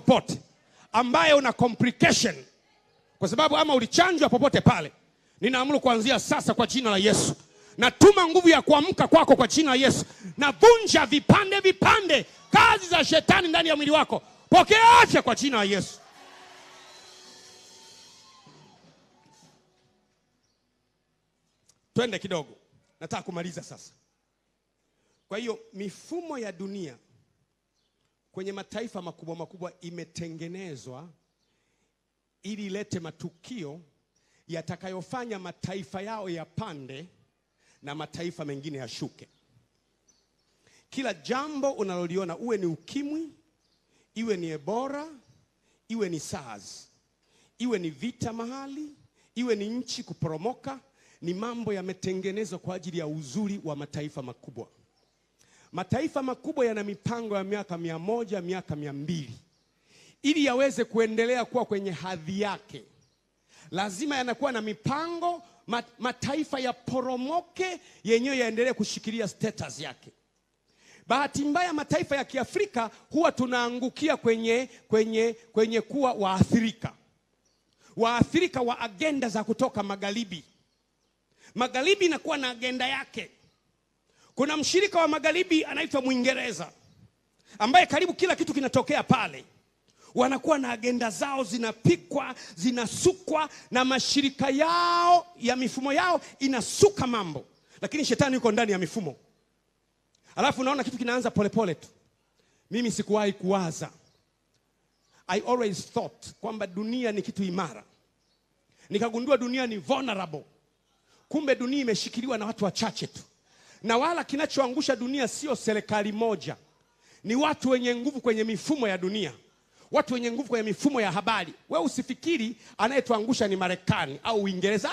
popote ambaye una complication, kwa sababu ama ulichanjwa popote pale, ninaamuru kuanzia sasa kwa jina la Yesu, natuma nguvu ya kuamka kwako kwa jina la Yesu. Navunja vipande vipande kazi za shetani ndani ya mwili wako. Pokea afya kwa jina la Yesu. Twende kidogo, nataka kumaliza sasa. Kwa hiyo mifumo ya dunia kwenye mataifa makubwa makubwa imetengenezwa ili ilete matukio yatakayofanya mataifa yao yapande na mataifa mengine yashuke. Kila jambo unaloliona, uwe ni ukimwi, iwe ni Ebola, iwe ni SARS, iwe ni vita mahali, iwe ni nchi kuporomoka, ni mambo yametengenezwa kwa ajili ya uzuri wa mataifa makubwa. Mataifa makubwa yana mipango ya miaka 100, miaka 200. Ili yaweze kuendelea kuwa kwenye hadhi yake, lazima yanakuwa na mipango. Mataifa ya poromoke yenyewe yaendelee kushikilia status yake. Bahati mbaya mataifa ya Kiafrika huwa tunaangukia kwenye kuwa waathirika. Waathirika wa agenda za kutoka magharibi. Magharibi inakuwa na agenda yake. Kuna mshirika wa magharibi anaitwa Mwingereza, ambaye karibu kila kitu kinatokea pale. Wanakuwa na agenda zao, zinapikwa, zinasukwa, na mashirika yao ya mifumo yao inasuka mambo. Lakini shetani yuko ndani ya mifumo. Alafu unaona kitu kinaanza polepole tu. Mimi sikuwahi kuwaza, I always thought kwamba dunia ni kitu imara. Nikagundua dunia ni vulnerable. Kumbe dunia imeshikiliwa na watu wachache tu. Na wala kinachoangusha dunia sio serikali moja. Ni watu wenye nguvu kwenye mifumo ya dunia. Watu wenye nguvu kwenye mifumo ya habari. Wewe usifikiri anayetuangusha ni Marekani au Uingereza.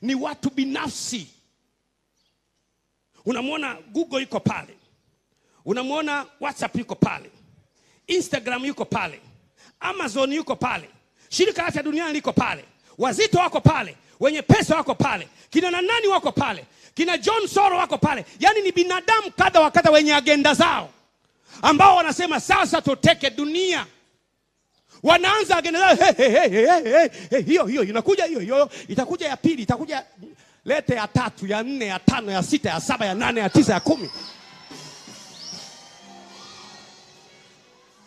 Ni watu binafsi. Unamwona Google yuko pale. Unamwona WhatsApp yuko pale. Instagram yuko pale. Amazon yuko pale. Shirika la Afya Duniani liko pale. Wazito wako pale. Wenye pesa wako pale. Kina nani wako pale. Kina John Soros wako pale. Yani ni binadamu kadha wa kadha wenye agenda zao, ambao wanasema sasa tuteke dunia. Wanaanza agenda zao. Hiyo inakuja, hiyo itakuja ya pili, itakuja lete ya 3, ya 4, ya 5, ya 6, ya 7, ya 8, ya 9, ya 10.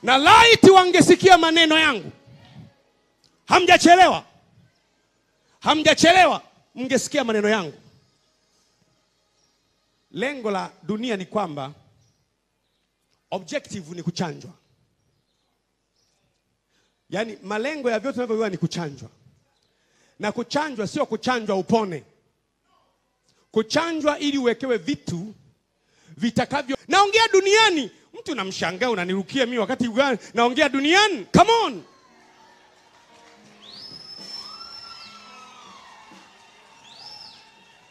Na laiti wangesikia maneno yangu. Hamjachelewa, mngesikia maneno yangu. Lengo la dunia ni kwamba objective ni kuchanjwa. Yani malengo ya vyote tunavyoviona ni kuchanjwa. Na kuchanjwa sio kuchanjwa upone. Kuchanjwa ili uwekewe vitu vitakavyo. Naongea duniani, mtu namshangaa unanirukia mimi wakati gani naongea duniani? Come on.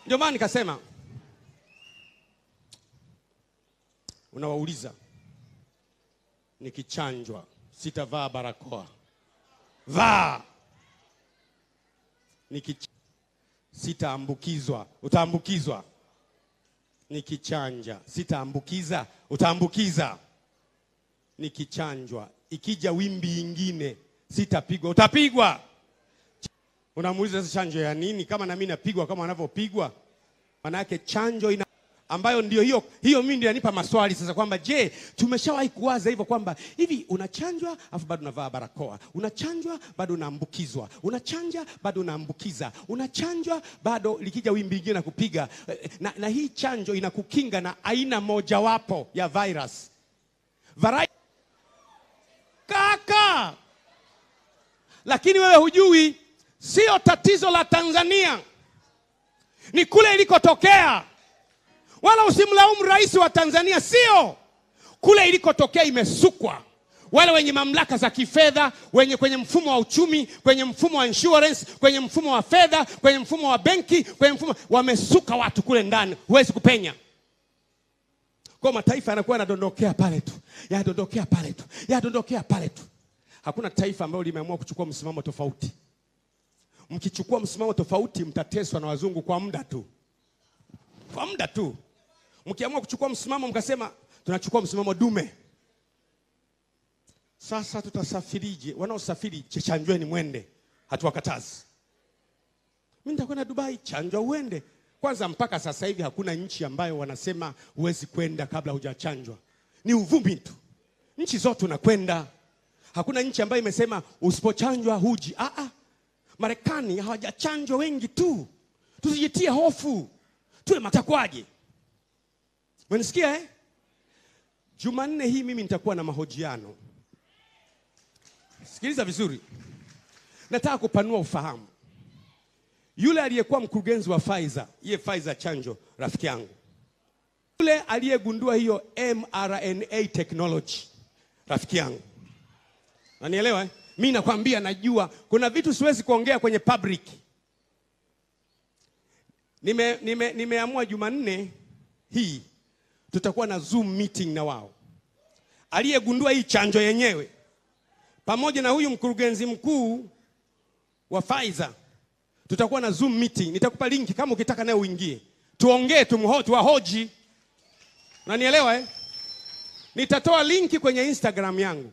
Ndio maana nikasema, unawauliza, nikichanjwa sitavaa barakoa. Vaa. Sitaambukizwa. Utaambukizwa. Nikichanja sitaambukiza. Utaambukiza. Nikichanjwa, ikija wimbi ingine sitapigwa. Utapigwa. Unamuuliza sasa chanjo ya nini kama na mimi napigwa kama wanavyopigwa? Maana yake chanjo ambayo ndio hiyo mimi ndio inanipa maswali sasa kwamba je, tumeshawahi kuwaza hivyo kwamba hivi unachanjwa afu bado unavaa barakoa, unachanjwa bado unaambukizwa, unachanja bado unaambukiza, unachanjwa bado likija wimbi lingine na kupiga, na hii chanjo inakukinga na aina mojawapo ya virus. Kaka, lakini wewe hujui, sio tatizo la Tanzania, ni kule ilikotokea. Wala usimlaumu rais wa Tanzania, sio. Kule ilikotokea imesukwa. Wale wenye mamlaka za kifedha, kwenye mfumo wa uchumi, kwenye mfumo wa insurance, kwenye mfumo wa fedha, kwenye mfumo wa benki, kwenye mfumo, wamesuka watu kule ndani, huwezi kupenya. Kwa mataifa yanakuwa yanadondokea pale tu, yanadondokea pale tu, yanadondokea pale tu. Hakuna taifa ambalo limeamua kuchukua msimamo tofauti. Mkichukua msimamo tofauti mtateswa na wazungu kwa muda tu. Kwa muda tu. Mkiamua kuchukua msimamo mkasema tunachukua msimamo dume, Sasa tutasafirije? Wanaosafiri chanjweni mwende, hatuwakatazi. Mimi nitakwenda Dubai, chanjwa uende. Kwanza mpaka sasa hivi hakuna nchi ambayo wanasema huwezi kwenda kabla hujachanjwa. Ni uvumi tu. Nchi zote unakwenda. Hakuna nchi ambayo imesema usipochanjwa huji. Marekani hawajachanjwa wengi tu. Tusijitie hofu. Tuwe matakwaje. Mwenisikia Jumanne hii mimi nitakuwa na mahojiano. Sikiliza vizuri. Nataka kupanua ufahamu. Yule aliyekuwa mkurugenzi wa Pfizer, Pfizer chanjo, rafiki yangu. Yule aliyegundua hiyo mRNA technology, rafiki yangu. Unanielewa? Mimi nakwambia najua kuna vitu siwezi kuongea kwenye public. Nimeamua Jumanne hii tutakuwa na Zoom meeting na wao. Aliyegundua hii chanjo yenyewe pamoja na huyu mkurugenzi mkuu wa Pfizer tutakuwa na Zoom meeting. Nitakupa linki kama ukitaka naye uingie. Tuongee, tuwahoji. Unanielewa Nitatoa linki kwenye Instagram yangu.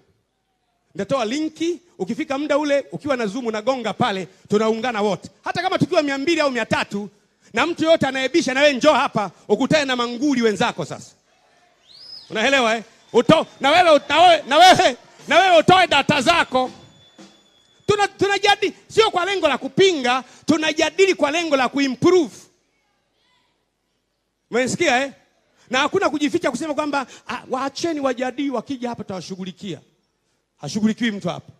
Nitatoa linki, ukifika muda ule ukiwa na Zoom unagonga pale, tunaungana wote. Hata kama tukiwa 200 au 300 na mtu yote anayebisha na wewe njoo hapa ukutane na manguli wenzako sasa. Unaelewa na wewe utoe data zako. Tunajadili sio kwa lengo la kupinga, tunajadili kwa lengo la kuimprove. Mwenisikia Na hakuna kujificha kusema kwamba waacheni wajadili, wakija hapa tutawashughulikia. Hashughulikiwi mtu hapa.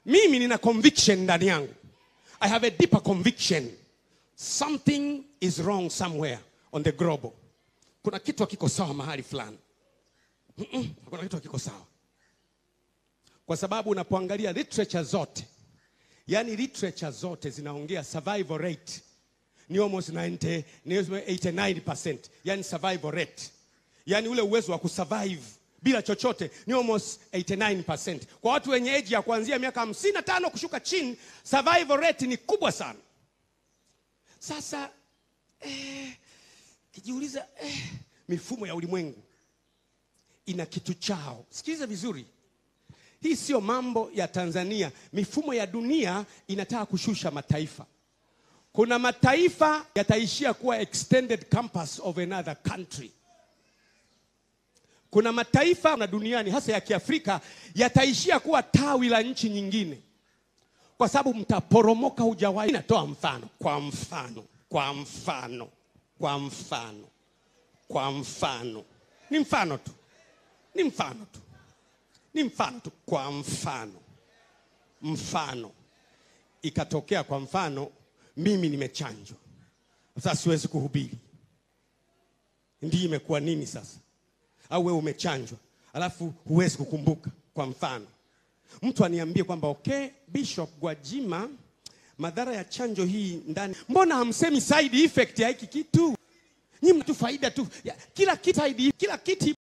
Mimi nina conviction ndani yangu. I have a deeper conviction. Something is wrong somewhere on the global. Kuna kitu hakiko sawa mahali fulani. Kuna kitu hakiko sawa. Kwa sababu unapoangalia literature zote, yani literature zote zinaongea survival rate ni almost 89%. Yani survival rate. Yani ule uwezo wa kusurvive bila chochote ni almost 89%. Kwa watu wenye age ya kuanzia miaka 55 kushuka chini, survival rate ni kubwa sana. Sasa kijiuliza mifumo ya ulimwengu ina kitu chao. Sikiliza vizuri. Hii sio mambo ya Tanzania. Mifumo ya dunia inataka kushusha mataifa. Kuna mataifa yataishia kuwa extended campus of another country. Kuna mataifa na duniani hasa ya Kiafrika yataishia kuwa tawi la nchi nyingine. Kwa sababu mtaporomoka hujawahi. Natoa mfano, kwa mfano. Ni mfano tu. Kwa mfano. Ikatokea kwa mfano mimi nimechanjwa. Sasa siwezi kuhubiri. Ndiyo imekuwa nini sasa? Au wewe umechanjwa alafu huwezi kukumbuka. Kwa mfano mtu aniambie kwamba Bishop Gwajima, madhara ya chanjo hii ndani, mbona hamsemi side effect ya hiki kitu? Nyinyi mtu faida tu. Kila kitu